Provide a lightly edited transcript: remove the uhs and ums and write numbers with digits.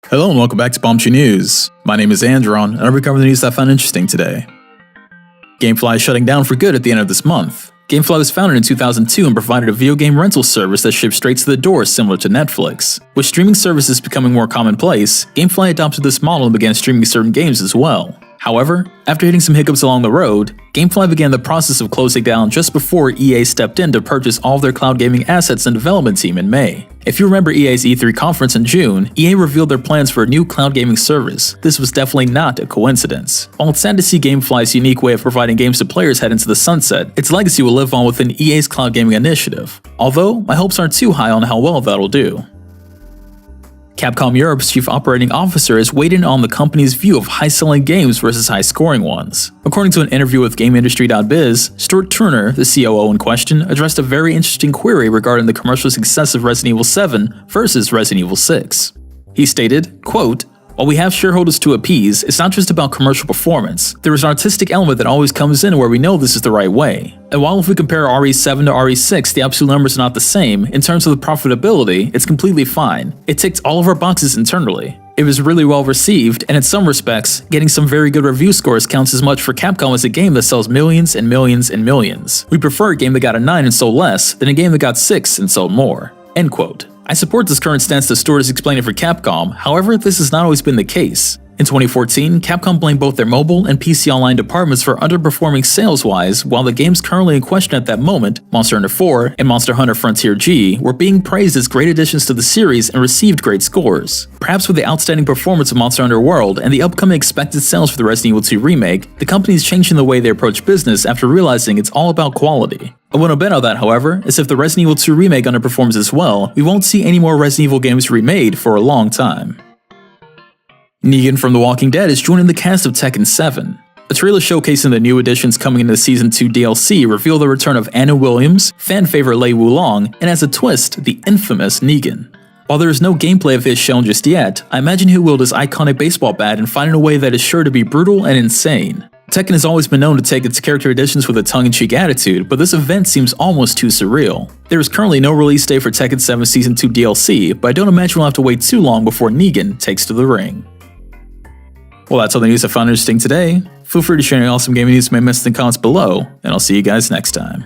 Hello and welcome back to Bombchu News. My name is Andron, and I'll be covering the news that I found interesting today. Gamefly is shutting down for good at the end of this month. Gamefly was founded in 2002 and provided a video game rental service that shipped straight to the door similar to Netflix. With streaming services becoming more commonplace, Gamefly adopted this model and began streaming certain games as well. However, after hitting some hiccups along the road, Gamefly began the process of closing down just before EA stepped in to purchase all of their cloud gaming assets and development team in May. If you remember EA's E3 conference in June, EA revealed their plans for a new cloud gaming service. This was definitely not a coincidence. While it's sad to see Gamefly's unique way of providing games to players head into the sunset, its legacy will live on within EA's cloud gaming initiative. Although, my hopes aren't too high on how well that'll do. Capcom Europe's chief operating officer has weighed in on the company's view of high-selling games versus high-scoring ones. According to an interview with GameIndustry.biz, Stuart Turner, the COO in question, addressed a very interesting query regarding the commercial success of Resident Evil 7 versus Resident Evil 6. He stated, quote, "While we have shareholders to appease, it's not just about commercial performance. There is an artistic element that always comes in where we know this is the right way. And while if we compare RE7 to RE6, the absolute numbers are not the same, in terms of the profitability, it's completely fine. It ticked all of our boxes internally. It was really well received, and in some respects, getting some very good review scores counts as much for Capcom as a game that sells millions and millions and millions. We prefer a game that got a 9 and sold less, than a game that got 6 and sold more." End quote. I support this current stance that Stuart is explaining for Capcom, however, this has not always been the case. In 2014, Capcom blamed both their mobile and PC Online departments for underperforming sales-wise, while the games currently in question at that moment, Monster Hunter 4 and Monster Hunter Frontier G, were being praised as great additions to the series and received great scores. Perhaps with the outstanding performance of Monster Hunter World and the upcoming expected sales for the Resident Evil 2 remake, the company is changing the way they approach business after realizing it's all about quality. A window bet on that, however, is if the Resident Evil 2 remake underperforms as well, we won't see any more Resident Evil games remade for a long time. Negan from The Walking Dead is joining the cast of Tekken 7. A trailer showcasing the new additions coming into the Season 2 DLC revealed the return of Anna Williams, fan favorite Lei Wulong, and as a twist, the infamous Negan. While there is no gameplay of his shown just yet, I imagine he'll wield his iconic baseball bat and fight in a way that is sure to be brutal and insane. Tekken has always been known to take its character additions with a tongue-in-cheek attitude, but this event seems almost too surreal. There is currently no release date for Tekken 7 Season 2 DLC, but I don't imagine we'll have to wait too long before Negan takes to the ring. Well, that's all the news I found interesting today. Feel free to share any awesome gaming news you may miss in the comments below, and I'll see you guys next time.